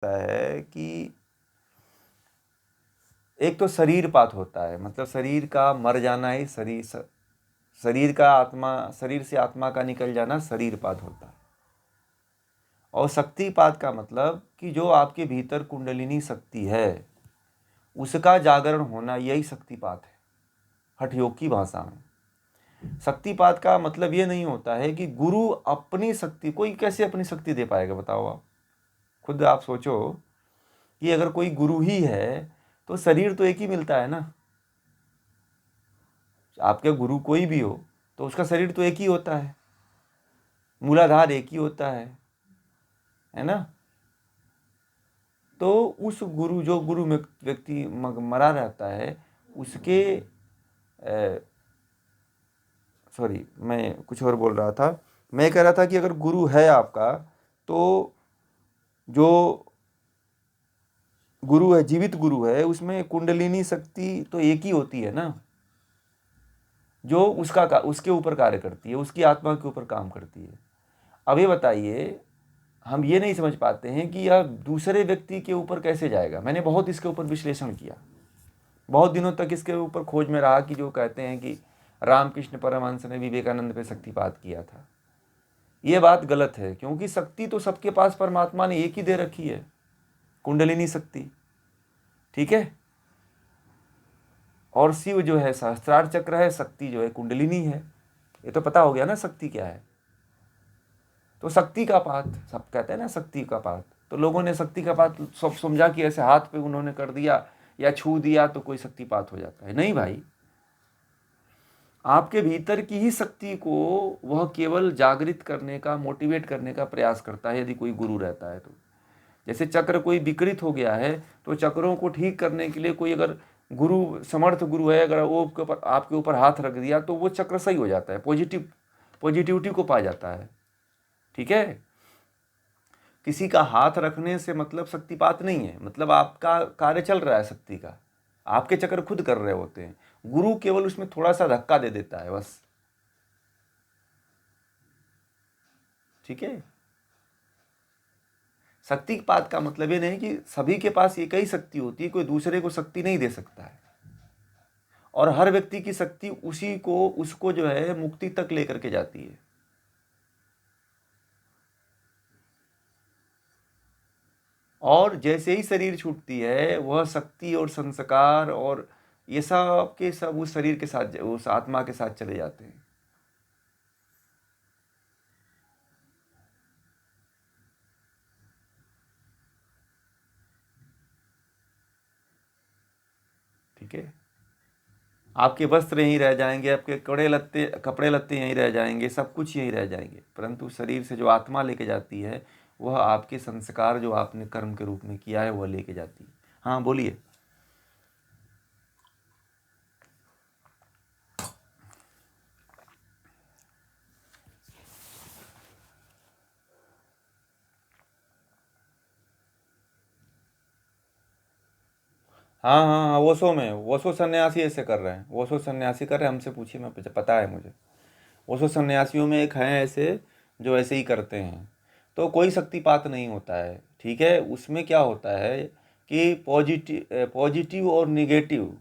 है कि एक तो शरीरपात होता है, मतलब शरीर का मर जाना ही शरीर का आत्मा, शरीर से आत्मा का निकल जाना शरीरपात होता है। और शक्तिपात का मतलब कि जो आपके भीतर कुंडलिनी शक्ति है उसका जागरण होना, यही शक्तिपात है हठ योग की भाषा में। शक्तिपात का मतलब ये नहीं होता है कि गुरु अपनी शक्ति, कोई कैसे अपनी शक्ति दे पाएगा बताओ आप खुद आप सोचो कि अगर कोई गुरु ही है तो शरीर तो एक ही मिलता है ना। आपके गुरु कोई भी हो तो उसका शरीर तो एक ही होता है, मूलाधार एक ही होता है ना। तो उस गुरु, जो गुरु में व्यक्ति मरा रहता है उसके, सॉरी मैं कुछ और बोल रहा था। मैं कह रहा था कि अगर गुरु है आपका तो जो गुरु है, जीवित गुरु है, उसमें कुंडलिनी शक्ति तो एक ही होती है ना, जो उसके ऊपर कार्य करती है, उसकी आत्मा के ऊपर काम करती है। अब ये बताइए, हम ये नहीं समझ पाते हैं कि यह दूसरे व्यक्ति के ऊपर कैसे जाएगा। मैंने बहुत इसके ऊपर विश्लेषण किया, बहुत दिनों तक इसके ऊपर खोज में रहा कि जो कहते हैं कि रामकृष्ण परमहंस ने विवेकानंद पे शक्तिपात किया था, ये बात गलत है। क्योंकि शक्ति तो सबके पास परमात्मा ने एक ही दे रखी है, कुंडलिनी शक्ति, ठीक है। और शिव जो है सहस्त्रार चक्र है, शक्ति जो है कुंडलिनी है। ये तो पता हो गया ना शक्ति क्या है। तो शक्ति का पात, सब कहते हैं ना शक्ति का पात, तो लोगों ने शक्ति का पात सब समझा कि ऐसे हाथ पे उन्होंने कर दिया या छू दिया तो कोई शक्तिपात हो जाता है। नहीं भाई, आपके भीतर की ही शक्ति को वह केवल जागृत करने का, मोटिवेट करने का प्रयास करता है यदि कोई गुरु रहता है तो। जैसे चक्र कोई विकृत हो गया है तो चक्रों को ठीक करने के लिए कोई अगर गुरु, समर्थ गुरु है, अगर वो आपके ऊपर हाथ रख दिया तो वो चक्र सही हो जाता है, पॉजिटिविटी को पा जाता है, ठीक है। किसी का हाथ रखने से मतलब शक्तिपात नहीं है, मतलब आपका कार्य चल रहा है शक्ति का, आपके चक्र खुद कर रहे होते हैं। गुरु केवल उसमें थोड़ा सा धक्का दे देता है बस, ठीक है। शक्तिपात का मतलब ये नहीं कि सभी के पास एक ही शक्ति होती है, कोई दूसरे को शक्ति नहीं दे सकता है। और हर व्यक्ति की शक्ति उसी को, उसको जो है मुक्ति तक लेकर के जाती है। और जैसे ही शरीर छूटती है वह शक्ति और संस्कार और ये सब के सब उस शरीर के साथ, उस आत्मा के साथ चले जाते हैं। ठीक है, आपके वस्त्र यहीं रह जाएंगे, आपके कपड़े लत्ते यहीं रह जाएंगे, सब कुछ यहीं रह जाएंगे, परंतु शरीर से जो आत्मा लेके जाती है वह आपके संस्कार जो आपने कर्म के रूप में किया है वह लेके जाती है। हाँ बोलिए। हाँ हाँ हाँ, वोसो सन्यासी ऐसे कर रहे हैं, वोसो सन्यासी कर रहे हैं, हमसे पूछिए, मैं पता है मुझे। वोसो सन्यासियों में एक हैं ऐसे जो ऐसे ही करते हैं। तो कोई शक्तिपात नहीं होता है, ठीक है। उसमें क्या होता है कि पॉजिटिव और निगेटिव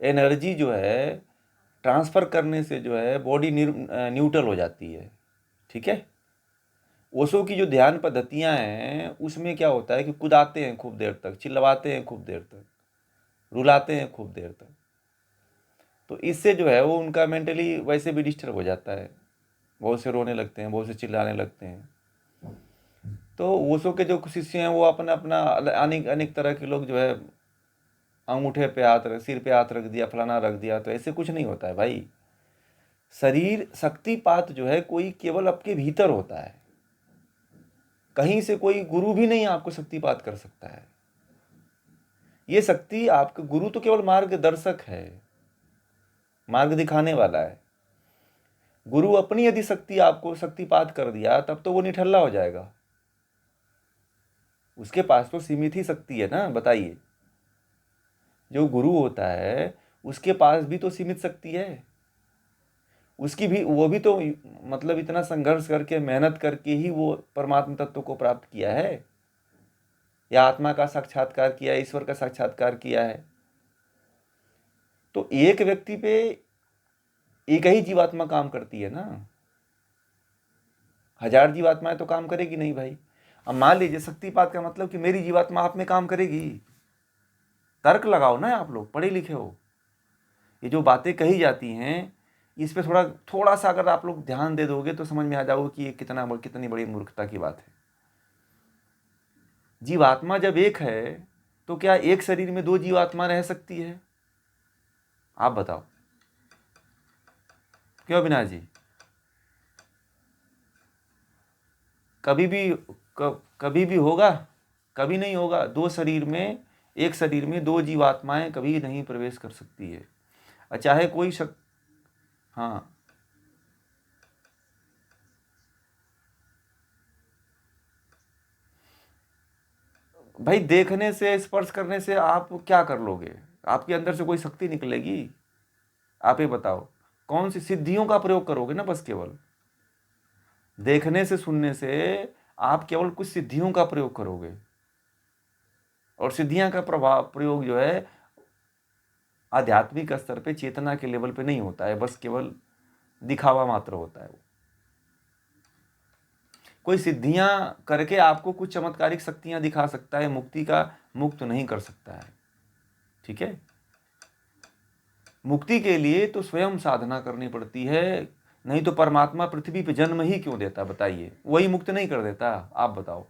एनर्जी जो है ट्रांसफ़र करने से जो है बॉडी न्यूट्रल हो जाती है, ठीक है। ओशो की जो ध्यान पद्धतियाँ हैं उसमें क्या होता है कि कुदाते हैं खूब देर तक, चिल्लवाते हैं खूब देर तक, रुलाते हैं खूब देर तक। तो इससे जो है वो उनका मेंटली वैसे भी डिस्टर्ब हो जाता है, बहुत से रोने लगते हैं, बहुत से चिल्लाने लगते हैं। तो ओशो के जो शिष्य हैं वो अपना अपना अनेक अनेक तरह के लोग जो है अंगूठे पे हाथ रख, सिर पे हाथ रख दिया, फलाना रख दिया, तो ऐसे कुछ नहीं होता है भाई। शरीर शक्तिपात जो है कोई केवल आपके भीतर होता है, कहीं से कोई गुरु भी नहीं आपको शक्तिपात कर सकता है। ये शक्ति, आपका गुरु तो केवल मार्गदर्शक है, मार्ग दिखाने वाला है। गुरु अपनी यदि शक्ति आपको शक्तिपात कर दिया तब तो वो निठल्ला हो जाएगा, उसके पास तो सीमित ही शक्ति है ना, बताइए। जो गुरु होता है उसके पास भी तो सीमित शक्ति है, उसकी भी, वो भी तो मतलब इतना संघर्ष करके, मेहनत करके ही वो परमात्म तत्व को प्राप्त किया है। या आत्मा का साक्षात्कार किया है, ईश्वर का साक्षात्कार किया है। तो एक व्यक्ति पे एक ही जीवात्मा काम करती है ना, 1000 जीवात्माएं तो काम करेगी नहीं भाई। अब मान लीजिए शक्तिपात का मतलब कि मेरी जीवात्मा आप में काम करेगी। तर्क लगाओ ना, आप लोग पढ़े लिखे हो। ये जो बातें कही जाती हैं इस पे थोड़ा सा अगर आप लोग ध्यान दे दोगे तो समझ में आ जाओगे कि ये कितनी बड़ी मूर्खता की बात है। जीवात्मा जब एक है तो क्या एक शरीर में 2 जीवात्मा रह सकती है? आप बताओ, क्यों अविनाश जी? कभी भी होगा? कभी नहीं होगा। एक शरीर में 2 जीवात्माएं कभी नहीं प्रवेश कर सकती है। चाहे कोई हाँ, भाई देखने से, स्पर्श करने से आप क्या कर लोगे? आपके अंदर से कोई शक्ति निकलेगी? आप ये बताओ, कौन सी सिद्धियों का प्रयोग करोगे ना? बस केवल देखने से, सुनने से आप केवल कुछ सिद्धियों का प्रयोग करोगे, और सिद्धियां का प्रयोग जो है आध्यात्मिक स्तर पे, चेतना के लेवल पे नहीं होता है, बस केवल दिखावा मात्र होता है। कोई सिद्धियां करके आपको कुछ चमत्कारिक शक्तियां दिखा सकता है, मुक्त नहीं कर सकता है। ठीक है, मुक्ति के लिए तो स्वयं साधना करनी पड़ती है। नहीं तो परमात्मा पृथ्वी पे जन्म ही क्यों देता? बताइए, वही मुक्त नहीं कर देता? आप बताओ,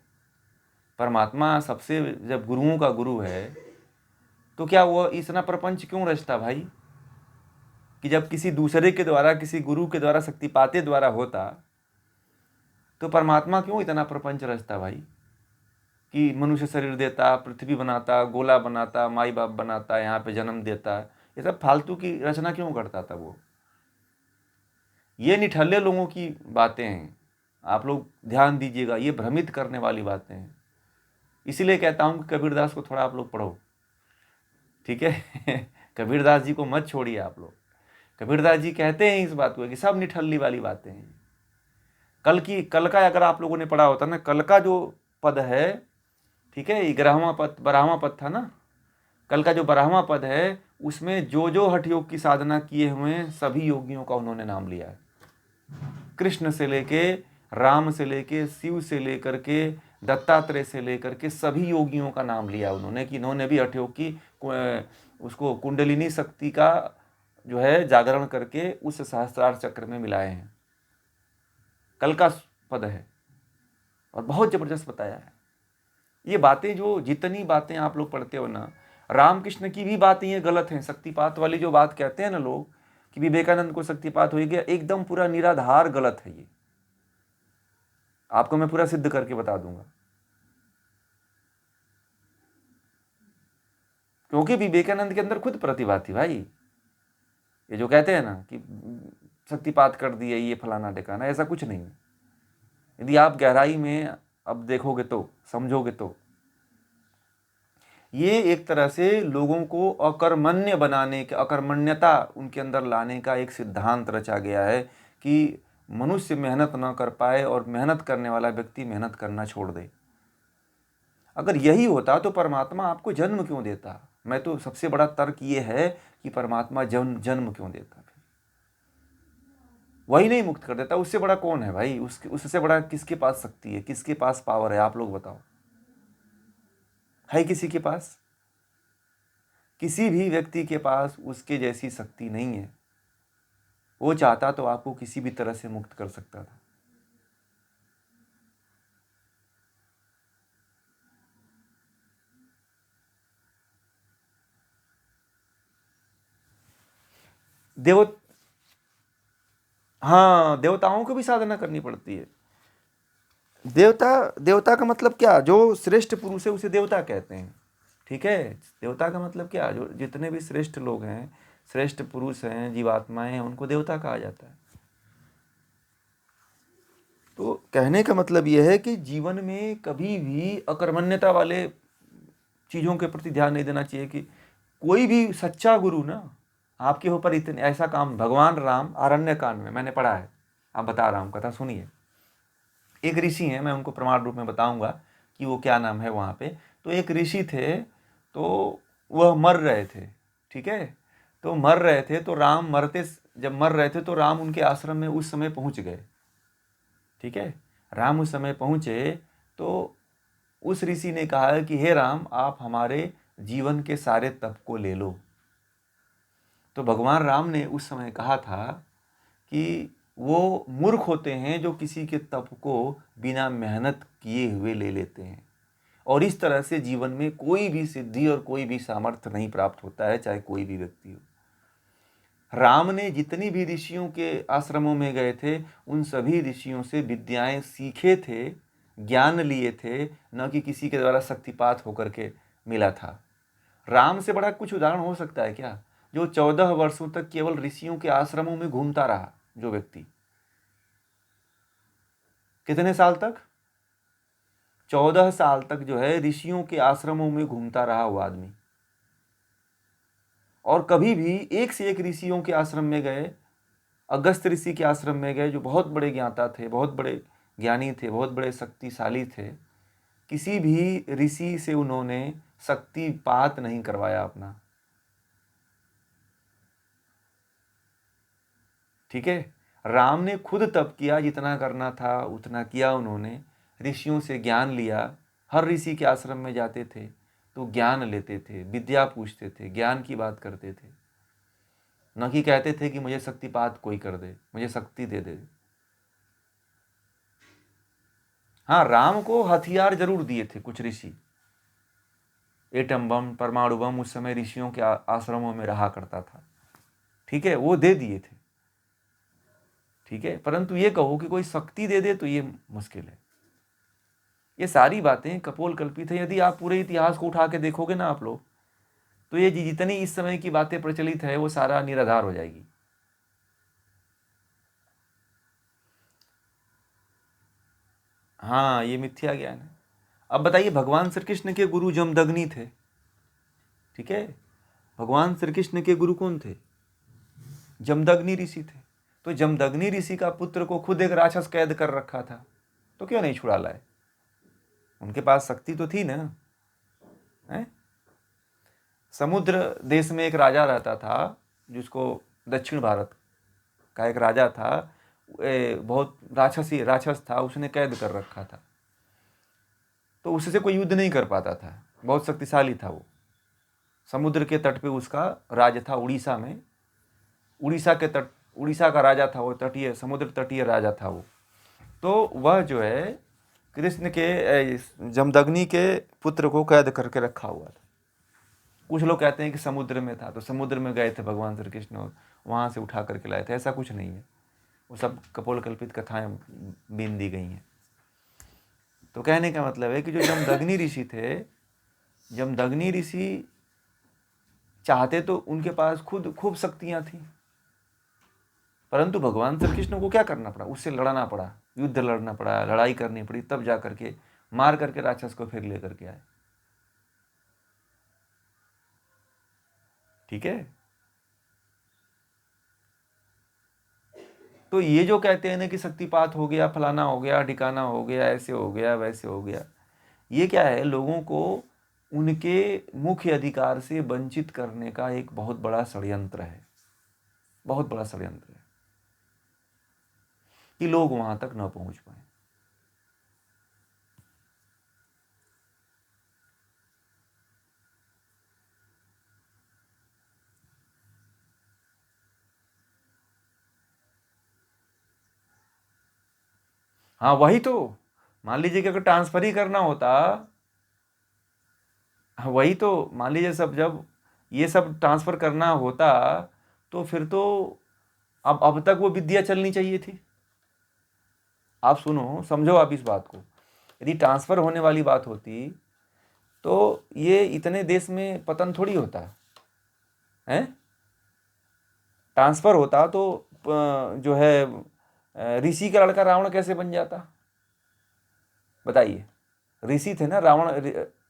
परमात्मा सबसे जब गुरुओं का गुरु है तो क्या वो इतना प्रपंच क्यों रचता भाई? कि जब किसी दूसरे के द्वारा, किसी गुरु के द्वारा, शक्तिपाते द्वारा होता तो परमात्मा क्यों इतना प्रपंच रचता भाई? कि मनुष्य शरीर देता, पृथ्वी बनाता, गोला बनाता, माई बाप बनाता, यहाँ पे जन्म देता, ये सब फालतू की रचना क्यों करता था वो? ये निठल्ले लोगों की बातें हैं, आप लोग ध्यान दीजिएगा, ये भ्रमित करने वाली बातें हैं। इसीलिए कहता हूँ कि कबीरदास को थोड़ा आप लोग पढ़ो, ठीक है? कबीरदास जी को मत छोड़िए आप लोग। कबीरदास जी कहते हैं इस बात को कि सब निठल्ली वाली बातें हैं। कल का अगर आप लोगों ने पढ़ा होता ना, कल का जो पद है, ठीक है, 11वां पद, 12वां पद था ना, कल का जो 12वां पद है उसमें जो हठ योग की साधना किए हुए हैं सभी योगियों का उन्होंने नाम लिया है। कृष्ण से लेके, राम से लेके, शिव से लेकर के, दत्तात्रेय से लेकर के सभी योगियों का नाम लिया उन्होंने, कि इन्होंने भी हठ योग की उसको कुंडलिनी शक्ति का जो है जागरण करके उस सहस्त्रार चक्र में मिलाए हैं। कल का पद है और बहुत जबरदस्त बताया है। ये बातें, जो जितनी बातें आप लोग पढ़ते हो ना, रामकृष्ण की भी बातें ये गलत हैं। शक्तिपात वाली जो बात कहते हैं ना लोग कि विवेकानंद को शक्तिपात हो गया, एकदम पूरा निराधार गलत है। ये आपको मैं पूरा सिद्ध करके बता दूंगा, क्योंकि विवेकानंद के अंदर खुद प्रतिभा थी भाई। ये जो कहते हैं ना कि शक्तिपात कर दिया, ये फलाना ढिकाना, ऐसा कुछ नहीं है। यदि आप गहराई में अब देखोगे तो समझोगे तो ये एक तरह से लोगों को अकर्मण्य बनाने के, अकर्मण्यता उनके अंदर लाने का एक सिद्धांत रचा गया है कि मनुष्य मेहनत न कर पाए और मेहनत करने वाला व्यक्ति मेहनत करना छोड़ दे। अगर यही होता तो परमात्मा आपको जन्म क्यों देता? मैं तो सबसे बड़ा तर्क ये है कि परमात्मा जन्म क्यों देता? वही नहीं मुक्त कर देता, उससे बड़ा कौन है भाई? उससे बड़ा किसके पास शक्ति है, किसके पास पावर है? आप लोग बताओ, है किसी के पास? किसी भी व्यक्ति के पास उसके जैसी शक्ति नहीं है। वो चाहता तो आपको किसी भी तरह से मुक्त कर सकता था। हाँ, देवताओं को भी साधना करनी पड़ती है। देवता का मतलब क्या? जो श्रेष्ठ पुरुष है उसे देवता कहते हैं, ठीक है? देवता का मतलब क्या? जो जितने भी श्रेष्ठ लोग हैं, श्रेष्ठ पुरुष हैं, जीवात्माएं हैं, उनको देवता कहा जाता है। तो कहने का मतलब यह है कि जीवन में कभी भी अकर्मण्यता वाले चीज़ों के प्रति ध्यान नहीं देना चाहिए। कि कोई भी सच्चा गुरु ना आपके ऊपर इतने ऐसा काम, भगवान राम आरण्य कांड में मैंने पढ़ा है, आप बता रहा हूँ, कथा सुनिए। एक ऋषि हैं, मैं उनको प्रमाण रूप में बताऊंगा कि वो क्या नाम है वहाँ पे। तो एक ऋषि थे, तो वह मर रहे थे, ठीक है। तो मर रहे थे, तो राम जब मर रहे थे तो राम उनके आश्रम में उस समय पहुंच गए, ठीक है। राम उस समय पहुंचे तो उस ऋषि ने कहा कि हे राम, आप हमारे जीवन के सारे तप को ले लो। तो भगवान राम ने उस समय कहा था कि वो मूर्ख होते हैं जो किसी के तप को बिना मेहनत किए हुए ले लेते हैं, और इस तरह से जीवन में कोई भी सिद्धि और कोई भी सामर्थ्य नहीं प्राप्त होता है, चाहे कोई भी व्यक्ति हो। राम ने जितनी भी ऋषियों के आश्रमों में गए थे, उन सभी ऋषियों से विद्याएं सीखे थे, ज्ञान लिए थे, न कि किसी के द्वारा शक्तिपात होकर के मिला था। राम से बड़ा कुछ उदाहरण हो सकता है क्या? जो 14 वर्षों तक केवल ऋषियों के आश्रमों में घूमता रहा, जो व्यक्ति, कितने साल तक? 14 साल तक जो है ऋषियों के आश्रमों में घूमता रहा वो आदमी, और कभी भी एक से एक ऋषियों के आश्रम में गए। अगस्त ऋषि के आश्रम में गए, जो बहुत बड़े ज्ञाता थे, बहुत बड़े ज्ञानी थे, बहुत बड़े शक्तिशाली थे। किसी भी ऋषि से उन्होंने शक्तिपात नहीं करवाया अपना, ठीक है। राम ने खुद तप किया, जितना करना था उतना किया उन्होंने। ऋषियों से ज्ञान लिया, हर ऋषि के आश्रम में जाते थे तो ज्ञान लेते थे, विद्या पूछते थे, ज्ञान की बात करते थे, न कि कहते थे कि मुझे शक्तिपात कोई कर दे, मुझे शक्ति दे दे। हाँ, राम को हथियार जरूर दिए थे कुछ ऋषि, एटम बम, परमाणु बम उस समय ऋषियों के आश्रमों में रहा करता था, ठीक है, वो दे दिए थे, ठीक है। परंतु ये कहो कि कोई शक्ति दे दे तो ये मुश्किल है। ये सारी बातें कपोल कल्पित है। यदि आप पूरे इतिहास को उठा के देखोगे ना आप लोग, तो ये जितनी इस समय की बातें प्रचलित है वो सारा निराधार हो जाएगी। हाँ, ये मिथ्या ज्ञान है। अब बताइए, भगवान श्री कृष्ण के गुरु जमदग्नि थे, ठीक है। भगवान श्री कृष्ण के गुरु कौन थे? जमदग्नि ऋषि थे। तो जमदग्नि ऋषि का पुत्र को खुद एक राक्षस कैद कर रखा था, तो क्यों नहीं छुड़ा लाए? उनके पास शक्ति तो थी ना, है? समुद्र देश में एक राजा रहता था, जिसको दक्षिण भारत का एक राजा था, बहुत राक्षस था, उसने कैद कर रखा था। तो उससे कोई युद्ध नहीं कर पाता था, बहुत शक्तिशाली था वो। समुद्र के तट पे उसका राज्य था, उड़ीसा में। उड़ीसा का राजा था वो, तटीय समुद्र तटीय राजा था वो। तो वह जो है कृष्ण के जमदग्नि के पुत्र को कैद करके रखा हुआ था। कुछ लोग कहते हैं कि समुद्र में था, तो समुद्र में गए थे भगवान श्री कृष्ण और वहाँ से उठा करके लाए थे, ऐसा कुछ नहीं है। वो सब कपोल कल्पित कथाएं बीन दी गई हैं। तो कहने का मतलब है कि जो जमदग्नि ऋषि थे, जमदग्नि ऋषि चाहते तो उनके पास खुद खूब शक्तियां थी, परंतु भगवान श्री कृष्ण को क्या करना पड़ा? उससे लड़ना पड़ा, युद्ध लड़ना पड़ा, लड़ाई करनी पड़ी, तब जा करके मार करके राक्षस को फिर लेकर के आए, ठीक है। तो ये जो कहते हैं ना कि शक्तिपात हो गया, फलाना हो गया, ठिकाना हो गया, ऐसे हो गया, वैसे हो गया, ये क्या है? लोगों को उनके मुख्य अधिकार से वंचित करने का एक बहुत बड़ा षड्यंत्र है, बहुत बड़ा षड्यंत्र है, कि लोग वहां तक न पहुंच पाए। हाँ, वही तो। मान लीजिए कि अगर ट्रांसफर ही करना होता, हाँ, वही तो, मान लीजिए सब जब ये सब ट्रांसफर करना होता, तो फिर तो अब तक वो विद्या चलनी चाहिए थी। आप सुनो, समझो आप इस बात को। यदि ट्रांसफर होने वाली बात होती तो ये इतने देश में पतन थोड़ी होता है। ट्रांसफर होता तो जो है ऋषि का लड़का रावण कैसे बन जाता? बताइए। ऋषि थे ना रावण,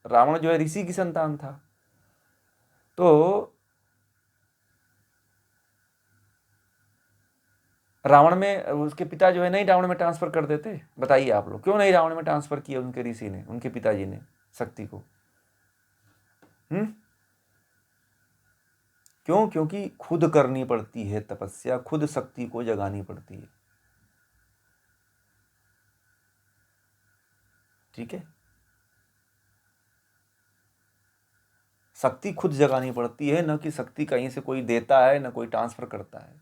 रावण जो है ऋषि की संतान था। तो रावण में उसके पिता जो है नहीं रावण में ट्रांसफर कर देते? बताइए आप लोग, क्यों नहीं रावण में ट्रांसफर किया उनके ऋषि ने, उनके पिताजी ने शक्ति को? क्यों? क्योंकि खुद करनी पड़ती है तपस्या, खुद शक्ति को जगानी पड़ती है। ठीक है, शक्ति खुद जगानी पड़ती है, न कि शक्ति कहीं से कोई देता है, न कोई ट्रांसफर करता है।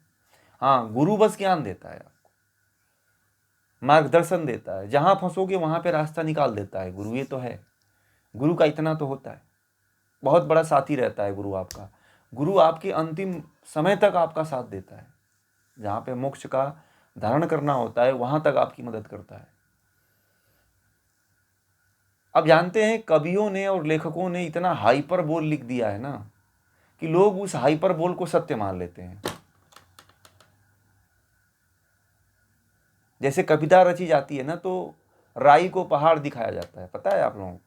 हाँ, गुरु बस ज्ञान देता है, आपको मार्गदर्शन देता है, जहां फंसोगे वहां पे रास्ता निकाल देता है गुरु। ये तो है, गुरु का इतना तो होता है, बहुत बड़ा साथी रहता है गुरु आपका। गुरु आपके अंतिम समय तक आपका साथ देता है, जहां पे मोक्ष का धारण करना होता है वहां तक आपकी मदद करता है। अब जानते हैं, कवियों ने और लेखकों ने इतना हाइपर बोल लिख दिया है ना कि लोग उस हाइपर बोल को सत्य मान लेते हैं। जैसे कविता रची जाती है ना, तो राई को पहाड़ दिखाया जाता है, पता है आप लोगों को?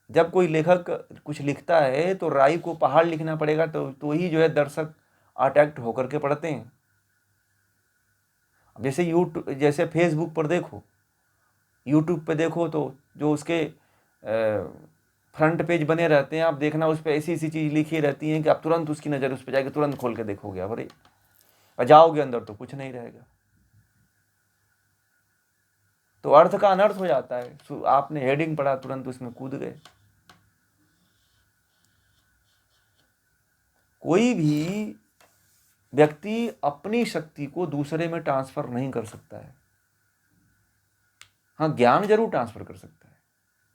जब कोई लेखक कुछ लिखता है तो राई को पहाड़ लिखना पड़ेगा, तो ही जो है दर्शक अट्रैक्ट होकर के पढ़ते हैं। जैसे जैसे फेसबुक पर देखो, यूट्यूब पे देखो, तो जो उसके फ्रंट पेज बने रहते हैं, आप देखना उस पर ऐसी ऐसी चीज़ लिखी रहती हैं कि आप तुरंत उसकी नज़र उस पर जाके तुरंत खोल के देखोगे, अरे जाओगे अंदर तो कुछ नहीं रहेगा, तो अर्थ का अनर्थ हो जाता है। आपने हेडिंग पढ़ा, तुरंत उसमें कूद गए। कोई भी व्यक्ति अपनी शक्ति को दूसरे में ट्रांसफर नहीं कर सकता है। हाँ, ज्ञान जरूर ट्रांसफर कर सकता है,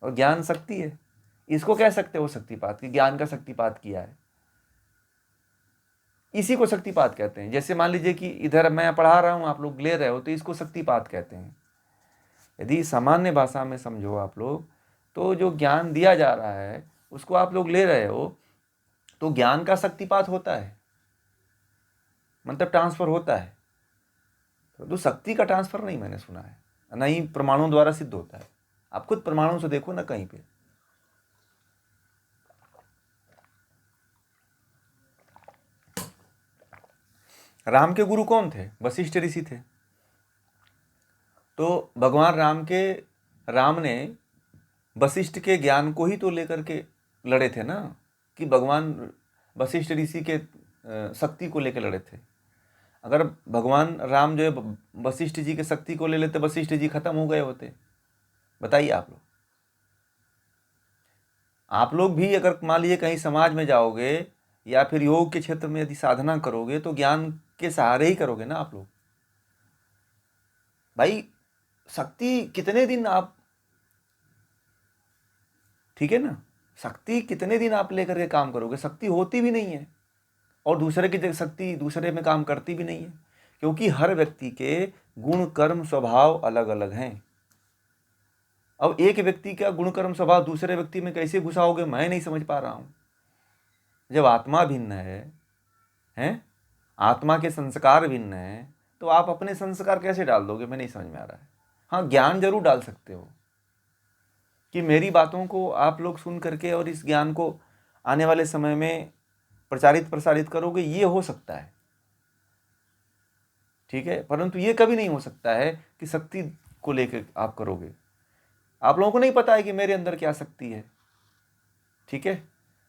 और ज्ञान शक्ति है, इसको कह सकते हो शक्तिपात, कि ज्ञान का शक्तिपात किया है, इसी को शक्तिपात कहते हैं। जैसे मान लीजिए कि इधर मैं पढ़ा रहा हूं, आप लोग ले रहे हो, तो इसको शक्तिपात कहते हैं। यदि सामान्य भाषा में समझो आप लोग, तो जो ज्ञान दिया जा रहा है उसको आप लोग ले रहे हो, तो ज्ञान का शक्तिपात होता है, मतलब ट्रांसफर होता है। तो शक्ति का ट्रांसफर नहीं मैंने सुना है, ना ही परमाणु द्वारा सिद्ध होता है। आप खुद परमाणु से देखो ना कहीं पे। राम के गुरु कौन थे? वशिष्ठ ऋषि थे। तो भगवान राम ने वशिष्ठ के ज्ञान को ही तो लेकर के लड़े थे ना, कि भगवान वशिष्ठ ऋषि के शक्ति को लेकर लड़े थे। अगर भगवान राम जो है वशिष्ठ जी के शक्ति को ले लेते, वशिष्ठ जी खत्म हो गए होते। बताइए आप लोग भी अगर मान लीजिए कहीं समाज में जाओगे या फिर योग के क्षेत्र में यदि साधना करोगे, तो ज्ञान के सहारे ही करोगे ना आप लोग। भाई, शक्ति कितने दिन आप, ठीक है ना, शक्ति कितने दिन आप लेकर के काम करोगे? शक्ति होती भी नहीं है, और दूसरे की शक्ति दूसरे में काम करती भी नहीं है, क्योंकि हर व्यक्ति के गुण कर्म स्वभाव अलग अलग हैं। अब एक व्यक्ति का गुण कर्म स्वभाव दूसरे व्यक्ति में कैसे घुसाओगे, मैं नहीं समझ पा रहा हूं। जब आत्मा भिन्न है, आत्मा के संस्कार भिन्न है, तो आप अपने संस्कार कैसे डाल दोगे? मैं नहीं समझ में आ रहा है। हाँ, ज्ञान जरूर डाल सकते हो, कि मेरी बातों को आप लोग सुन करके और इस ज्ञान को आने वाले समय में प्रसारित करोगे, ये हो सकता है, ठीक है। परंतु ये कभी नहीं हो सकता है कि शक्ति को लेकर आप करोगे। आप लोगों को नहीं पता है कि मेरे अंदर क्या शक्ति है, ठीक है।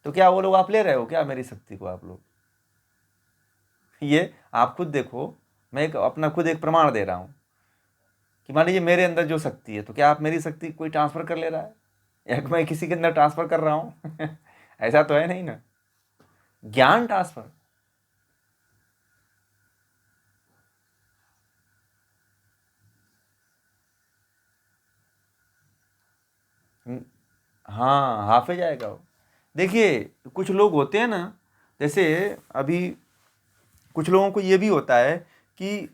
तो क्या वो लोग आप ले रहे हो क्या मेरी शक्ति को? आप लोग ये आप खुद देखो, मैं अपना खुद एक प्रमाण दे रहा हूँ कि मान लीजिए मेरे अंदर जो शक्ति है, तो क्या आप मेरी शक्ति कोई ट्रांसफर कर ले रहा है, या मैं किसी के अंदर ट्रांसफर कर रहा हूँ? ऐसा तो है नहीं ना। ज्ञान ट्रांसफर, हाँ, हाफे जाएगा वो। देखिए, कुछ लोग होते हैं ना, जैसे अभी कुछ लोगों को ये भी होता है कि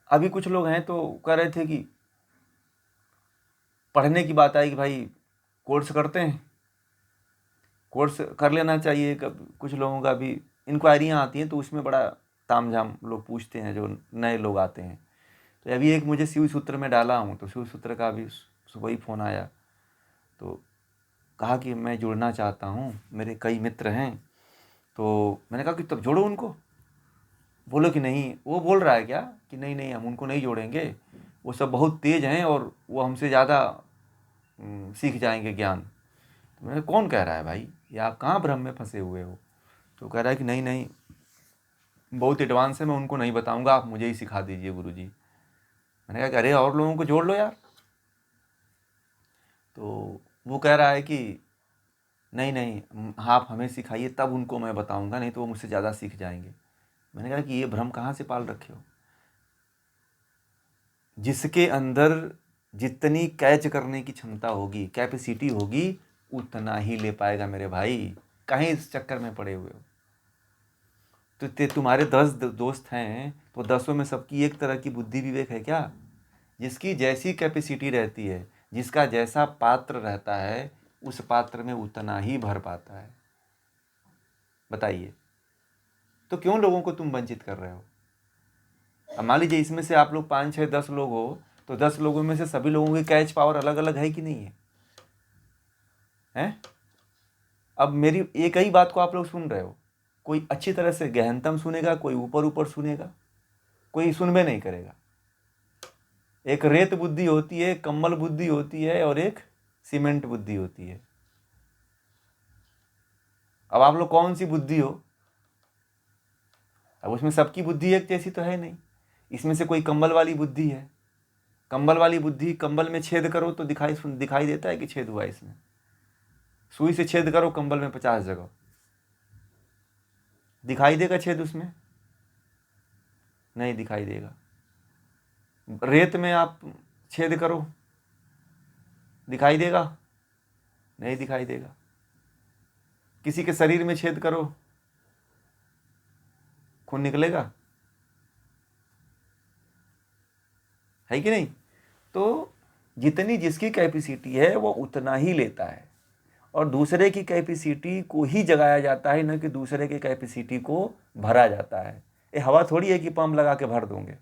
अभी कुछ लोग हैं तो कह रहे थे कि पढ़ने की बात आई कि भाई कोर्स करते हैं, कोर्स कर लेना चाहिए। कुछ लोगों का भी इंक्वायरियाँ आती हैं, तो उसमें बड़ा तामझाम लोग पूछते हैं, जो नए लोग आते हैं। तो अभी एक मुझे शिव सूत्र में डाला हूँ, तो शिव सूत्र का अभी सुबह ही फ़ोन आया, तो कहा कि मैं जुड़ना चाहता हूँ, मेरे कई मित्र हैं। तो मैंने कहा कि तब जोड़ो उनको। बोलो कि नहीं, वो बोल रहा है क्या कि नहीं नहीं, हम उनको नहीं जोड़ेंगे, वो सब बहुत तेज़ हैं और वो हमसे ज़्यादा सीख जाएंगे ज्ञान। मैंने कौन कह रहा है भाई, ये आप कहाँ भ्रम में फंसे हुए हो? तो कह रहा है कि नहीं नहीं, बहुत एडवांस है, मैं उनको नहीं बताऊंगा, आप मुझे ही सिखा दीजिए गुरुजी। मैंने कहा कि अरे और लोगों को जोड़ लो यार। तो वो कह रहा है कि नहीं नहीं, आप हमें सिखाइए तब उनको मैं बताऊंगा, नहीं तो वो मुझसे ज़्यादा सीख जाएंगे। मैंने कहा कि ये भ्रम कहाँ से पाल रखे हो? जिसके अंदर जितनी कैच करने की क्षमता होगी, कैपेसिटी होगी, उतना ही ले पाएगा मेरे भाई। कहीं इस चक्कर में पड़े हुए हो? तो तुम्हारे 10 दोस्त हैं, तो 10 में सबकी एक तरह की बुद्धि विवेक है क्या? जिसकी जैसी कैपेसिटी रहती है, जिसका जैसा पात्र रहता है, उस पात्र में उतना ही भर पाता है। बताइए, तो क्यों लोगों को तुम वंचित कर रहे हो? अब मान लीजिए इसमें से आप लोग 5 6 10 लोग हो, तो 10 लोगों में से सभी लोगों की कैच पावर अलग अलग है कि नहीं है? हैं? अब मेरी एक ही बात को आप लोग सुन रहे हो, कोई अच्छी तरह से गहनतम सुनेगा, कोई ऊपर ऊपर सुनेगा, कोई सुनबे नहीं करेगा। एक रेत बुद्धि होती है, कम्बल बुद्धि होती है, और एक सीमेंट बुद्धि होती है। अब आप लोग कौन सी बुद्धि हो? अब उसमें सबकी बुद्धि एक जैसी तो है नहीं। इसमें से कोई कंबल वाली बुद्धि है। कंबल वाली बुद्धि, कंबल में छेद करो तो दिखाई देता है कि छेद हुआ इसमें। सुई से छेद करो कंबल में 50 जगह, दिखाई देगा छेद उसमें? नहीं दिखाई देगा। रेत में आप छेद करो, दिखाई देगा? नहीं दिखाई देगा। किसी के शरीर में छेद करो, खून निकलेगा? है कि नहीं? तो जितनी जिसकी कैपेसिटी है वो उतना ही लेता है, और दूसरे की कैपेसिटी को ही जगाया जाता है, न कि दूसरे की कैपेसिटी को भरा जाता है। ये हवा थोड़ी है कि पंप लगा के भर दोगे।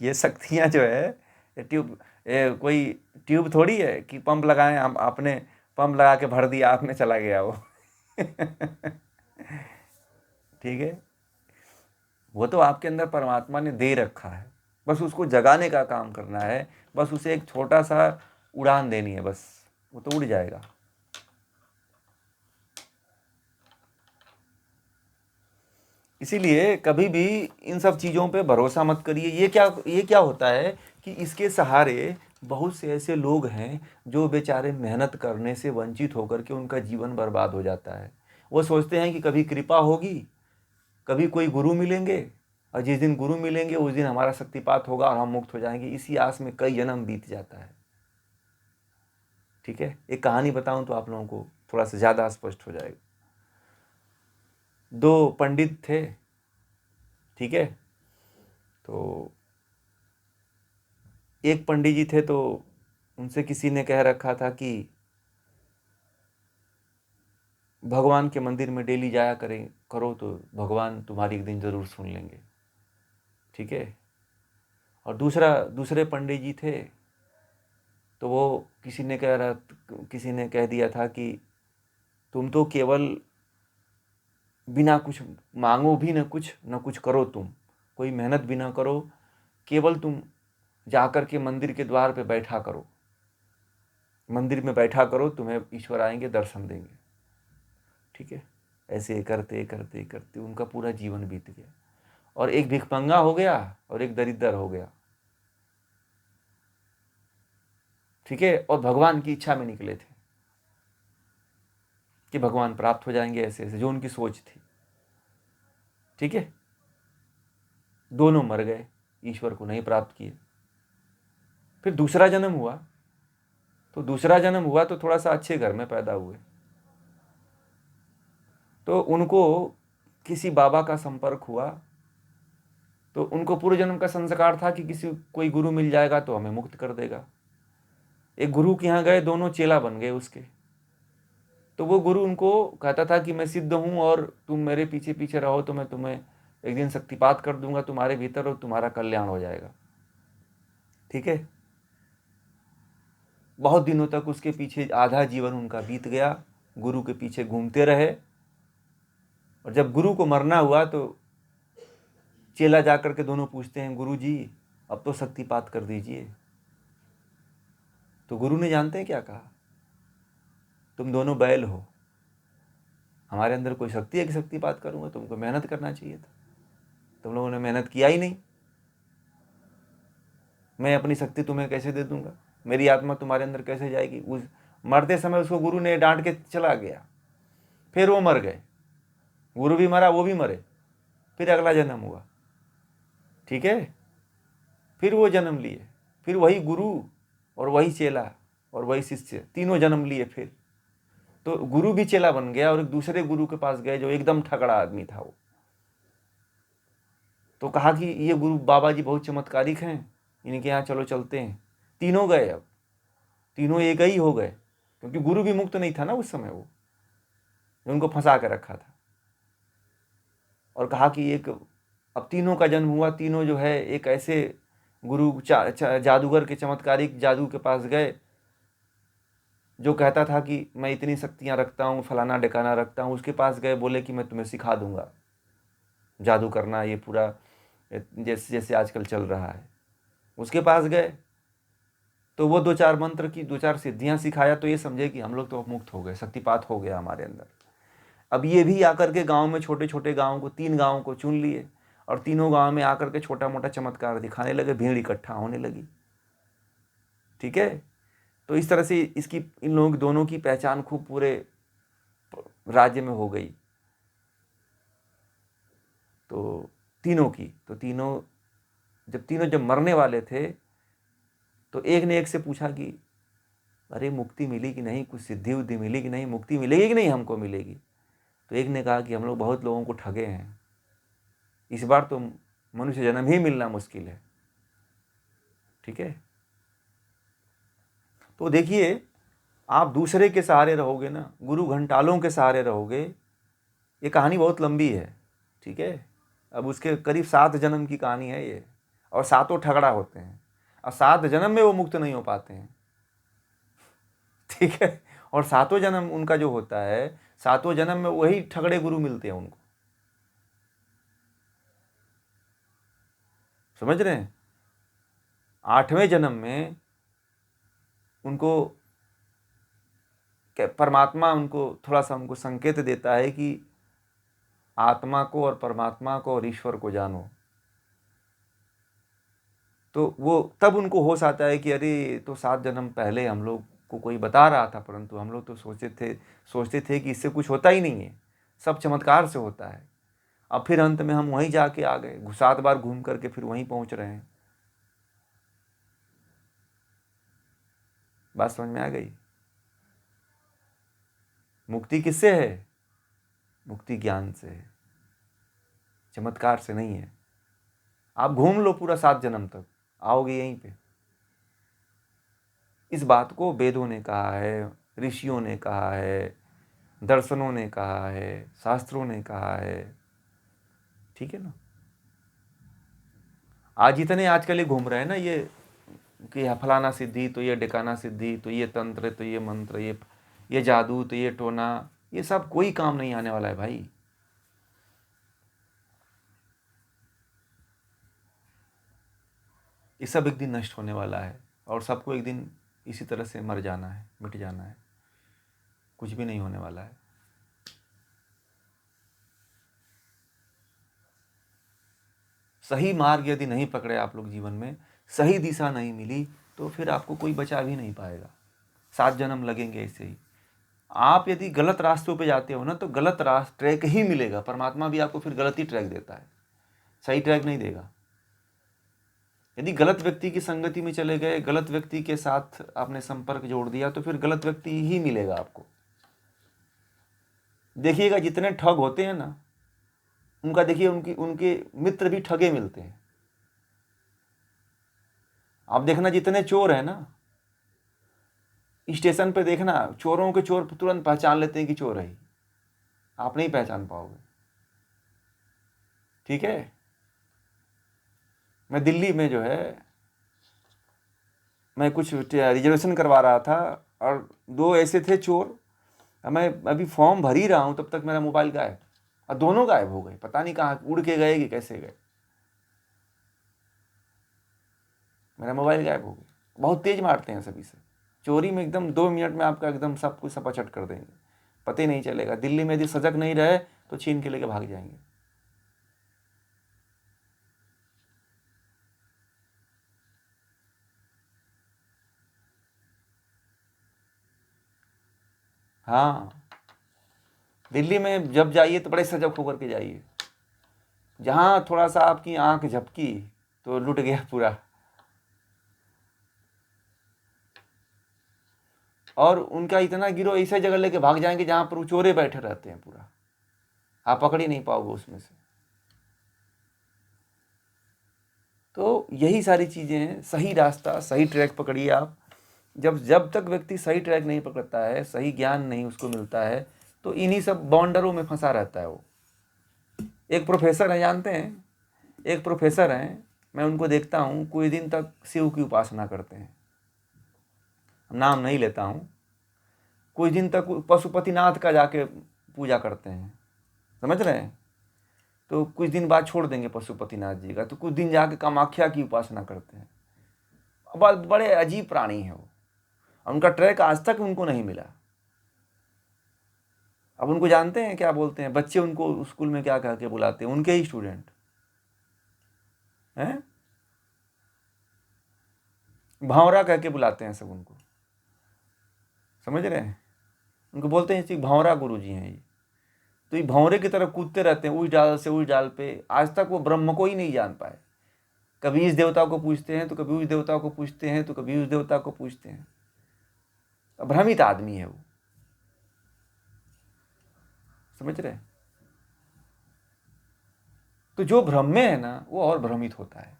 ये शक्तियाँ जो है, ये कोई ट्यूब थोड़ी है कि पंप लगाएं हम, आपने पंप लगा के भर दिया, आप में चला गया वो। ठीक है, वो तो आपके अंदर परमात्मा ने दे रखा है, बस उसको जगाने का काम करना है। बस उसे एक छोटा सा उड़ान देनी है, बस वो तो उड़ जाएगा। इसीलिए कभी भी इन सब चीज़ों पे भरोसा मत करिए। ये क्या होता है कि इसके सहारे बहुत से ऐसे लोग हैं जो बेचारे मेहनत करने से वंचित होकर के उनका जीवन बर्बाद हो जाता है। वो सोचते हैं कि कभी कृपा होगी, कभी कोई गुरु मिलेंगे, और जिस दिन गुरु मिलेंगे उस दिन हमारा शक्तिपात होगा और हम मुक्त हो जाएंगे। इसी आस में कई जन्म बीत जाता है। ठीक है, एक कहानी बताऊं तो आप लोगों को थोड़ा सा ज़्यादा स्पष्ट हो जाएगा। 2 पंडित थे, ठीक है। तो एक पंडित जी थे, तो उनसे किसी ने कह रखा था कि भगवान के मंदिर में डेली जाया करो तो भगवान तुम्हारी एक दिन ज़रूर सुन लेंगे। ठीक है। और दूसरे पंडित जी थे, तो वो किसी ने कह दिया था कि तुम तो केवल बिना कुछ मांगो भी न कुछ करो, तुम कोई मेहनत भी ना करो, केवल तुम जाकर के मंदिर के द्वार पे बैठा करो, मंदिर में बैठा करो, तुम्हें ईश्वर आएंगे, दर्शन देंगे। ठीक है। ऐसे करते करते करते उनका पूरा जीवन बीत गया, और एक भिखमंगा हो गया और एक दरिद्र हो गया। ठीक है। और भगवान की इच्छा में निकले थे कि भगवान प्राप्त हो जाएंगे, ऐसे ऐसे जो उनकी सोच थी। ठीक है। दोनों मर गए, ईश्वर को नहीं प्राप्त किए। फिर दूसरा जन्म हुआ, तो थोड़ा सा अच्छे घर में पैदा हुए। तो उनको किसी बाबा का संपर्क हुआ, तो उनको पूर्व जन्म का संस्कार था कि कोई गुरु मिल जाएगा तो हमें मुक्त कर देगा। एक गुरु के यहाँ गए, दोनों चेला बन गए उसके। तो वो गुरु उनको कहता था कि मैं सिद्ध हूँ और तुम मेरे पीछे पीछे रहो तो मैं तुम्हें एक दिन शक्तिपात कर दूंगा तुम्हारे भीतर, और तुम्हारा कल्याण हो जाएगा। ठीक है। बहुत दिनों तक उसके पीछे आधा जीवन उनका बीत गया, गुरु के पीछे घूमते रहे। और जब गुरु को मरना हुआ तो चेला जाकर के दोनों पूछते हैं, गुरु जी अब तो शक्तिपात कर दीजिए। तो गुरु ने जानते हैं क्या कहा, तुम दोनों बैल हो, हमारे अंदर कोई शक्ति है कि शक्तिपात करूंगा, तुमको मेहनत करना चाहिए था, तुम लोगों ने मेहनत किया ही नहीं, मैं अपनी शक्ति तुम्हें कैसे दे दूंगा, मेरी आत्मा तुम्हारे अंदर कैसे जाएगी। उस मरते समय उसको गुरु ने डांट के चला गया, फिर वो मर गए, गुरु भी मरा, वो भी मरे, फिर अगला जन्म हुआ, ठीक है, फिर वो जन्म लिए, फिर वही गुरु और वही चेला और वही शिष्य, तीनों जन्म लिए फिर। तो गुरु भी चेला बन गया और एक दूसरे गुरु के पास गए जो एकदम ठगड़ा आदमी था वो। तो कहा कि ये गुरु बाबा जी बहुत चमत्कारिक हैं, इनके यहाँ चलो चलते हैं। तीनों गए, अब तीनों एक ही हो गए, क्योंकि गुरु भी मुक्त नहीं था ना उस समय, वो उनको फंसा कर रखा था। और कहा कि एक अब तीनों का जन्म हुआ, तीनों जो है एक ऐसे गुरु जादूगर के चमत्कारिक जादू के पास गए जो कहता था कि मैं इतनी शक्तियाँ रखता हूँ, फलाना ढिकाना रखता हूँ। उसके पास गए, बोले कि मैं तुम्हें सिखा दूंगा जादू करना, ये पूरा जैसे जैसे आजकल चल रहा है। उसके पास गए तो वो 2-4 मंत्र की 2-4 सिद्धियाँ सिखाया, तो ये समझे कि हम लोग तो मुक्त हो गए, शक्तिपात हो गया हमारे अंदर। अब ये भी आकर के गांव में, छोटे छोटे गांव को, 3 गांव को चुन लिए और तीनों गांव में आकर के छोटा मोटा चमत्कार दिखाने लगे, भीड़ इकट्ठा होने लगी, ठीक है। तो इस तरह से इसकी इन लोगों दोनों की पहचान खूब पूरे राज्य में हो गई। तो तीनों की, तो तीनों जब मरने वाले थे तो एक ने एक से पूछा कि अरे मुक्ति मिली कि नहीं, कुछ सिद्धि उद्धि मिली कि नहीं, मुक्ति मिलेगी कि नहीं हमको मिलेगी। तो एक ने कहा कि हम लोग बहुत लोगों को ठगे हैं, इस बार तो मनुष्य जन्म ही मिलना मुश्किल है, ठीक है। तो देखिए, आप दूसरे के सहारे रहोगे ना, गुरु घंटालों के सहारे रहोगे, ये कहानी बहुत लंबी है, ठीक है। अब उसके करीब 7 जन्म की कहानी है ये, और 7 ठगड़ा होते हैं, और 7 जन्म में वो मुक्त नहीं हो पाते हैं, ठीक है। और 7 जन्म उनका जो होता है, 7 जन्म में वही ठगड़े गुरु मिलते हैं उनको, समझ रहे हैं। 8वें जन्म में उनको परमात्मा उनको थोड़ा सा उनको संकेत देता है कि आत्मा को और परमात्मा को और ईश्वर को जानो। तो वो तब उनको होश आता है कि अरे, तो 7 जन्म पहले हम लोग को कोई बता रहा था, परंतु हम लोग तो सोचते थे कि इससे कुछ होता ही नहीं है, सब चमत्कार से होता है। अब फिर अंत में हम वहीं जाके आ गए, 7 बार घूम करके फिर वहीं पहुंच रहे हैं। बात समझ में आ गई। मुक्ति किससे है? मुक्ति ज्ञान से है, चमत्कार से नहीं है। आप घूम लो पूरा 7 जन्म तक, आओगे यहीं पे। इस बात को वेदों ने कहा है, ऋषियों ने कहा है, दर्शनों ने कहा है, शास्त्रों ने कहा है, ठीक है ना। आज इतने आजकल ये घूम रहे हैं ना, ये कि फलाना सिद्धि, तो ये ढिकाना सिद्धि, तो ये तंत्र, तो ये मंत्र, ये जादू, तो ये टोना, ये सब कोई काम नहीं आने वाला है भाई। ये सब एक दिन नष्ट होने वाला है, और सबको एक दिन इसी तरह से मर जाना है, मिट जाना है, कुछ भी नहीं होने वाला है। सही मार्ग यदि नहीं पकड़े आप लोग जीवन में, सही दिशा नहीं मिली, तो फिर आपको कोई बचा भी नहीं पाएगा। 7 जन्म लगेंगे ऐसे ही। आप यदि गलत रास्तों पे जाते हो ना, तो गलत ट्रैक ही मिलेगा। परमात्मा भी आपको फिर गलत ही ट्रैक देता है, सही ट्रैक नहीं देगा। यदि गलत व्यक्ति की संगति में चले गए, गलत व्यक्ति के साथ आपने संपर्क जोड़ दिया, तो फिर गलत व्यक्ति ही मिलेगा आपको। देखिएगा, जितने ठग होते हैं ना, उनका देखिए उनके मित्र भी ठगे मिलते हैं। आप देखना, जितने चोर हैं ना, स्टेशन पे देखना, चोरों के चोर तुरंत पहचान लेते हैं कि चोर है, आप नहीं पहचान पाओगे, ठीक है। मैं दिल्ली में जो है, मैं कुछ रिजर्वेशन करवा रहा था, और 2 ऐसे थे चोर, मैं अभी फॉर्म भर ही रहा हूँ, तब तक मेरा मोबाइल गायब, और दोनों गायब हो गए, पता नहीं कहाँ उड़ के गए कि कैसे गए, मेरा मोबाइल गायब हो गया। बहुत तेज मारते हैं सभी से, चोरी में एकदम 2 मिनट में आपका एकदम सब कुछ सपाचट कर देंगे, पता ही नहीं चलेगा। दिल्ली में यदि सजग नहीं रहे तो छीन के लेके भाग जाएंगे। हाँ, दिल्ली में जब जाइए तो बड़े सजग होकर के जाइए। जहाँ थोड़ा सा आपकी आंख झपकी तो लुट गया पूरा। और उनका इतना गिरोह ऐसे जगह लेके भाग जाएंगे जहाँ पर वो चोरे बैठे रहते हैं, पूरा आप पकड़ ही नहीं पाओगे उसमें से। तो यही सारी चीज़ें हैं। सही रास्ता, सही ट्रैक पकड़िए आप। जब तक व्यक्ति सही ट्रैक नहीं पकड़ता है, सही ज्ञान नहीं उसको मिलता है, तो इन्हीं सब बाउंडरों में फंसा रहता है वो। एक प्रोफेसर है, जानते हैं, एक प्रोफेसर हैं, मैं उनको देखता हूँ कुछ दिन तक शिव की उपासना करते हैं, नाम नहीं लेता हूँ। कुछ दिन तक पशुपतिनाथ का जाके पूजा करते हैं, समझ रहे हैं। तो कुछ दिन बाद छोड़ देंगे पशुपतिनाथ जी का, तो कुछ दिन जाके कामाख्या की उपासना करते हैं। बड़े अजीब प्राणी हैं वो, उनका ट्रैक आज तक उनको नहीं मिला। अब उनको जानते हैं क्या बोलते हैं, बच्चे उनको स्कूल में क्या कह के बुलाते हैं, उनके ही स्टूडेंट हैं, भावरा कह के बुलाते हैं सब उनको, समझ रहे हैं। उनको बोलते हैं भावरा गुरु जी हैं ये। तो ये भंवरे की तरफ कूदते रहते हैं, उस डाल से उस डाल पे। आज तक वो ब्रह्म को ही नहीं जान पाए। कभी इस देवता को पूछते हैं तो कभी उस देवता को पूछते हैं तो कभी उस देवता को पूछते हैं। भ्रमित आदमी है वो, समझ रहे हैं। तो जो भ्रम में है ना वो और भ्रमित होता है।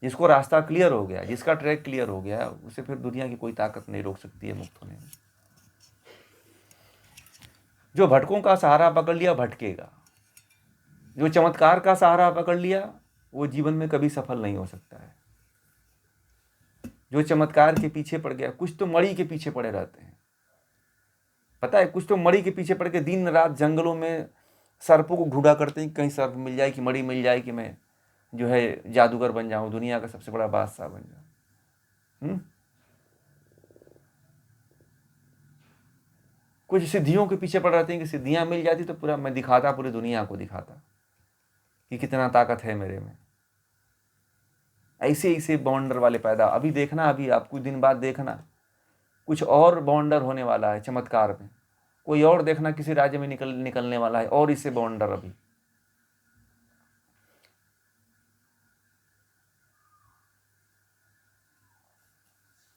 जिसको रास्ता क्लियर हो गया, जिसका ट्रैक क्लियर हो गया, उसे फिर दुनिया की कोई ताकत नहीं रोक सकती है मुक्त होने में। जो भटकों का सहारा पकड़ लिया भटकेगा, जो चमत्कार का सहारा पकड़ लिया वो जीवन में कभी सफल नहीं हो सकता है। जो चमत्कार के पीछे पड़ गया, कुछ तो मणि के पीछे पड़े रहते हैं, पता है, कुछ तो मणि के पीछे पड़ के दिन रात जंगलों में सर्पों को ढूंढा करते हैं, कहीं सर्प मिल जाए कि मणि मिल जाए कि मैं जो है जादूगर बन जाऊं, दुनिया का सबसे बड़ा बादशाह बन जाऊं। कुछ सिद्धियों के पीछे पड़ रहते हैं कि सिद्धियां मिल जाती तो पूरा मैं दिखाता, पूरी दुनिया को दिखाता कि कितना ताकत है मेरे में। ऐसे ऐसे बाउंडर वाले पैदा, अभी देखना, अभी आप कुछ दिन बाद देखना कुछ और बाउंडर होने वाला है चमत्कार में। कोई और देखना किसी राज्य में निकलने वाला है और इससे बाउंडर। अभी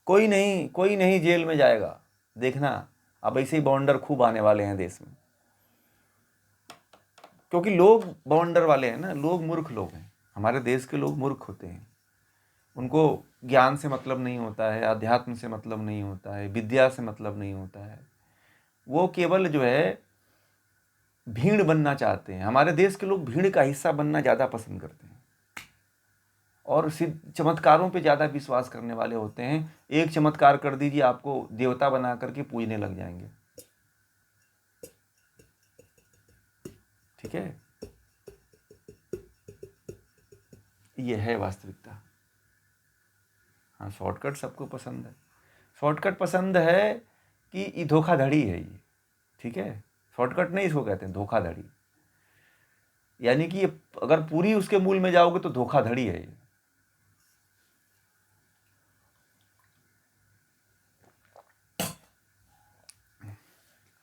कोई नहीं जेल में जाएगा, देखना। अब ऐसे ही बाउंडर खूब आने वाले हैं देश में, क्योंकि लोग बाउंडर वाले हैं ना, लोग मूर्ख लोग हैं। हमारे देश के लोग मूर्ख होते हैं, उनको ज्ञान से मतलब नहीं होता है, अध्यात्म से मतलब नहीं होता है, विद्या से मतलब नहीं होता है। वो केवल जो है भीड़ बनना चाहते हैं। हमारे देश के लोग भीड़ का हिस्सा बनना ज़्यादा पसंद करते हैं और सिद्ध चमत्कारों पे ज़्यादा विश्वास करने वाले होते हैं। एक चमत्कार कर दीजिए, आपको देवता बना करके पूजने लग जाएंगे। ठीक है, ये है वास्तविकता। हाँ, शॉर्टकट सबको पसंद है। शॉर्टकट पसंद है कि ये धोखाधड़ी है ये, ठीक है। शॉर्टकट नहीं इसको कहते हैं, धोखाधड़ी। यानी कि अगर पूरी उसके मूल में जाओगे तो धोखाधड़ी है ये।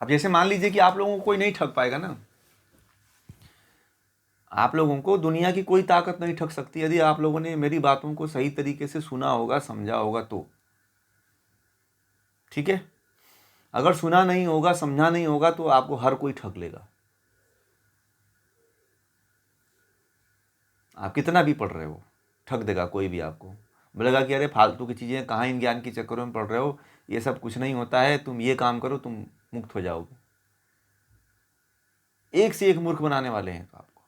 अब जैसे मान लीजिए कि आप लोगों को कोई नहीं ठग पाएगा ना, आप लोगों को दुनिया की कोई ताकत नहीं ठग सकती यदि आप लोगों ने मेरी बातों को सही तरीके से सुना होगा, समझा होगा तो। ठीक है, अगर सुना नहीं होगा, समझा नहीं होगा तो आपको हर कोई ठग लेगा। आप कितना भी पढ़ रहे हो, ठग देगा कोई भी आपको। बोलेगा कि अरे फालतू की चीज़ें कहाँ इन ज्ञान के चक्करों में पढ़ रहे हो, ये सब कुछ नहीं होता है, तुम ये काम करो तुम मुक्त हो जाओगे। एक से एक मूर्ख बनाने वाले हैं आपको।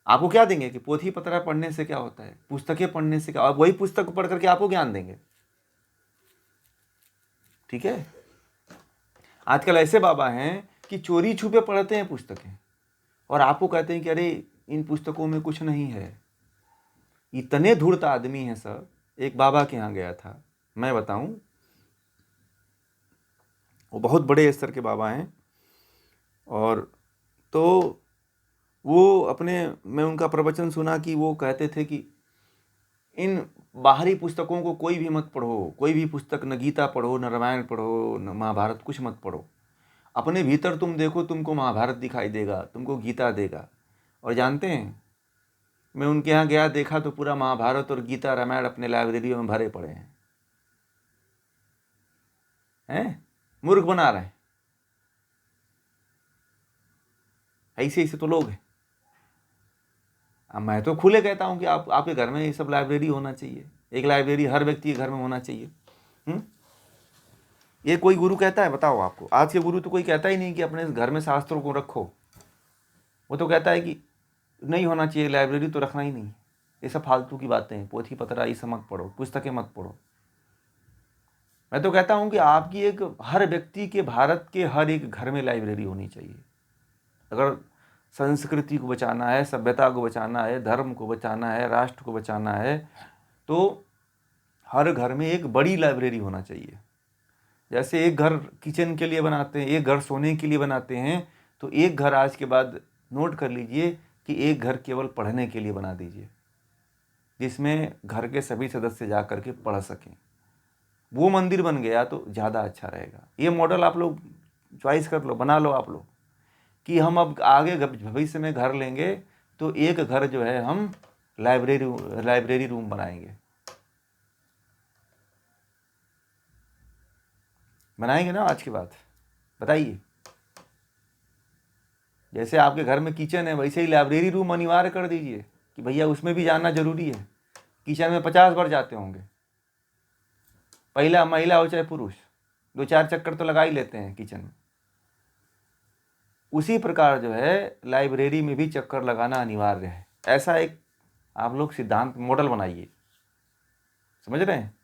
आपको क्या देंगे कि पोथी पत्रा पढ़ने से क्या होता है, पुस्तकें पढ़ने से क्या, वही पुस्तक पढ़ करके आपको ज्ञान देंगे। ठीक है, आजकल ऐसे बाबा हैं कि चोरी छुपे पढ़ते हैं पुस्तकें और आपको कहते हैं कि अरे इन पुस्तकों में कुछ नहीं है। इतने धूर्त आदमी हैं सब। एक बाबा के यहाँ गया था, मैं बताऊं, वो बहुत बड़े स्तर के बाबा हैं। और तो वो अपने, मैं उनका प्रवचन सुना कि वो कहते थे कि इन बाहरी पुस्तकों को कोई भी मत पढ़ो, कोई भी पुस्तक, न गीता पढ़ो, न रामायण पढ़ो, न महाभारत, कुछ मत पढ़ो। अपने भीतर तुम देखो, तुमको महाभारत दिखाई देगा, तुमको गीता देगा। और जानते हैं, मैं उनके यहाँ गया, देखा तो पूरा महाभारत और गीता रामायण अपने लाइब्रेरियों में भरे पड़े हैं। मूर्ख बना रहे हैं, ऐसे ऐसे तो लोग हैं। अब मैं तो खुले कहता हूँ कि आपके घर में ये सब लाइब्रेरी होना चाहिए, एक लाइब्रेरी हर व्यक्ति के घर में होना चाहिए। ये कोई गुरु कहता है? बताओ आपको, आज के गुरु तो कोई कहता ही नहीं कि अपने घर में शास्त्रों को रखो। वो तो कहता है कि नहीं होना चाहिए लाइब्रेरी, तो रखना ही नहीं। ये सब फालतू की बातें हैं, पोथी पतरा ये सब मत पढ़ो, पुस्तकें मत पढ़ो। मैं तो कहता हूँ कि आपकी एक, हर व्यक्ति के, भारत के हर एक घर में लाइब्रेरी होनी चाहिए। अगर संस्कृति को बचाना है, सभ्यता को बचाना है, धर्म को बचाना है, राष्ट्र को बचाना है, तो हर घर में एक बड़ी लाइब्रेरी होना चाहिए। जैसे एक घर किचन के लिए बनाते हैं, एक घर सोने के लिए बनाते हैं, तो एक घर आज के बाद नोट कर लीजिए कि एक घर केवल पढ़ने के लिए बना दीजिए, जिसमें घर के सभी सदस्य जा कर के पढ़ सकें। वो मंदिर बन गया तो ज़्यादा अच्छा रहेगा। ये मॉडल आप लोग चॉइस कर लो, बना लो आप लोग, कि हम अब आगे भविष्य में घर लेंगे तो एक घर जो है हम लाइब्रेरी रूम बनाएंगे। बनाएंगे ना आज की बात? बताइए। जैसे आपके घर में किचन है, वैसे ही लाइब्रेरी रूम अनिवार्य कर दीजिए कि भैया उसमें भी जाना जरूरी है। किचन में 50 बार जाते होंगे, पहला महिला हो चाहे पुरुष, 2-4 चक्कर तो लगा ही लेते हैं किचन में। उसी प्रकार जो है लाइब्रेरी में भी चक्कर लगाना अनिवार्य है। ऐसा एक आप लोग सिद्धांत मॉडल बनाइए, समझ रहे हैं?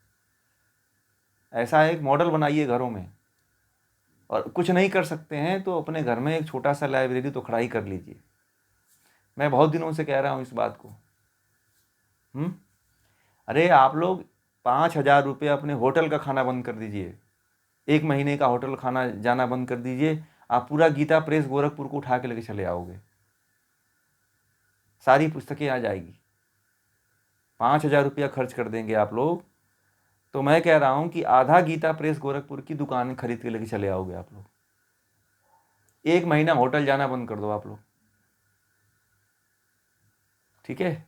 ऐसा एक मॉडल बनाइए घरों में। और कुछ नहीं कर सकते हैं तो अपने घर में एक छोटा सा लाइब्रेरी तो खड़ा ही कर लीजिए। मैं बहुत दिनों से कह रहा हूँ इस बात को। अरे आप लोग 5,000 रुपये अपने होटल का खाना बंद कर दीजिए, 1 महीने का होटल खाना जाना बंद कर दीजिए। आप पूरा गीता प्रेस गोरखपुर को उठा के लेके चले आओगे, सारी पुस्तकें आ जाएगी। 5,000 रुपया खर्च कर देंगे आप लोग, तो मैं कह रहा हूँ कि आधा गीता प्रेस गोरखपुर की दुकान खरीद के लेके चले आओगे आप लोग। 1 महीना होटल जाना बंद कर दो आप लोग, ठीक है?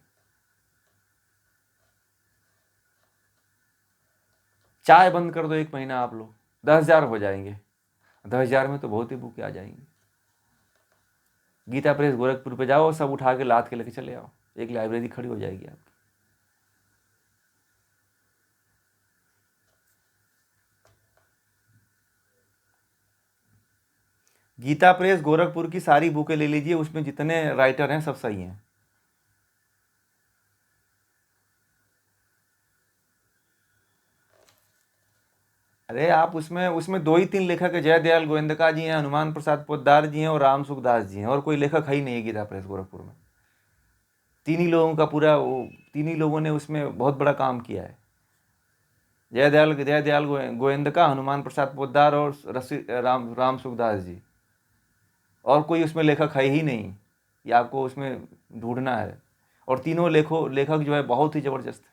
चाय बंद कर दो 1 महीना आप लोग, 10,000 हो जाएंगे। 10,000 में तो बहुत ही बुक आ जाएंगी। गीता प्रेस गोरखपुर पे जाओ, सब उठा के लाद के लेके चले आओ, एक लाइब्रेरी खड़ी हो जाएगी आपकी। गीता प्रेस गोरखपुर की सारी बुकें ले लीजिए, उसमें जितने राइटर हैं सब सही हैं। अरे आप उसमें उसमें 2 ही 3 लेखक है, जयदयाल गोविंदका जी हैं, हनुमान प्रसाद पोद्दार जी हैं और राम सुखदास जी हैं, और कोई लेखक है ही नहीं है गीता प्रेस गोरखपुर में। 3 ही लोगों का पूरा, वो 3 ही लोगों ने उसमें बहुत बड़ा काम किया है। जयदयाल गोविंदका, हनुमान प्रसाद पोद्दार और राम सुखदास जी, और कोई उसमें लेखक है ही नहीं। ये आपको उसमें ढूंढना है। और तीनों लेखक जो है बहुत ही ज़बरदस्त है।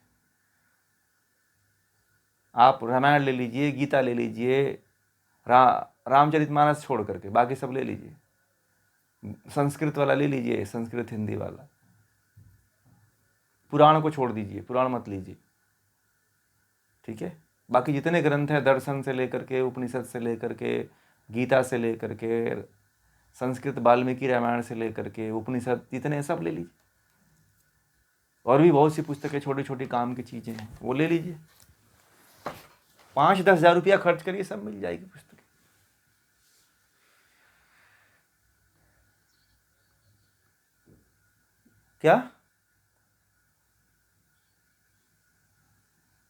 आप रामायण ले लीजिए, गीता ले लीजिए, रामचरितमानस छोड़ करके बाकी सब ले लीजिए, संस्कृत वाला ले लीजिए, संस्कृत हिंदी वाला। पुराण को छोड़ दीजिए, पुराण मत लीजिए, ठीक है? बाकी जितने ग्रंथ हैं, दर्शन से लेकर के, उपनिषद से लेकर के, गीता से लेकर के, संस्कृत वाल्मीकि रामायण से लेकर के, उपनिषद, जितने सब ले लीजिए। और भी बहुत सी पुस्तकें छोटी छोटी काम की चीज़ें हैं, वो ले लीजिए। 5-10 हज़ार रुपया खर्च करिए, सब मिल जाएगी पुस्तकें। क्या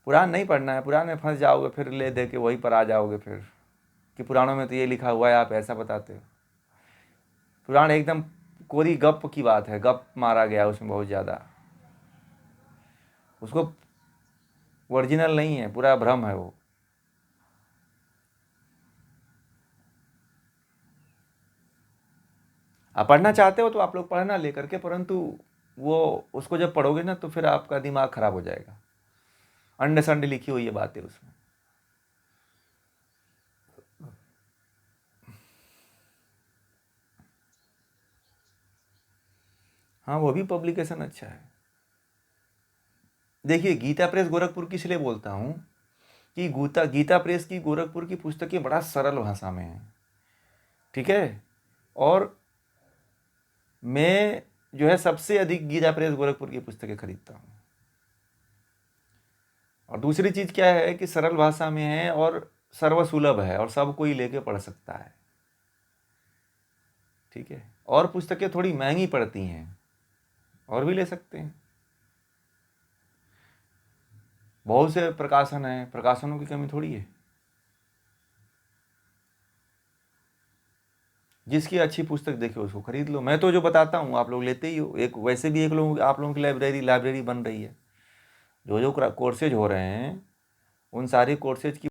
पुराण नहीं पढ़ना है? पुराण में फंस जाओगे, फिर ले दे के वहीं पर आ जाओगे फिर कि पुराणों में तो ये लिखा हुआ है, आप ऐसा बताते हो। पुराण एकदम कोरी गप की बात है, गप मारा गया उसमें बहुत ज़्यादा। उसको वो ओरिजिनल नहीं है, पूरा भ्रम है वो। आप पढ़ना चाहते हो तो आप लोग पढ़ना लेकर के, परंतु वो उसको जब पढ़ोगे ना तो फिर आपका दिमाग खराब हो जाएगा। अंडे संडे लिखी हुई है बातें उसमें। हाँ, वो भी पब्लिकेशन अच्छा है। देखिए, गीता प्रेस गोरखपुर की इसलिए बोलता हूँ कि गीता गीता प्रेस की गोरखपुर की पुस्तकें बड़ा सरल भाषा में हैं, ठीक है। और मैं जो है सबसे अधिक गीता प्रेस गोरखपुर की पुस्तकें खरीदता हूँ। और दूसरी चीज़ क्या है कि सरल भाषा में है और सर्वसुलभ है और सब कोई लेके पढ़ सकता है, ठीक है। और पुस्तकें थोड़ी महंगी पड़ती हैं, और भी ले सकते हैं। बहुत से प्रकाशन हैं, प्रकाशनों की कमी थोड़ी है। जिसकी अच्छी पुस्तक देखे उसको खरीद लो। मैं तो जो बताता हूँ आप लोग लेते ही हो। एक वैसे भी एक लोग आप लोगों की लाइब्रेरी बन रही है। जो जो कोर्सेज हो रहे हैं उन सारे कोर्सेज की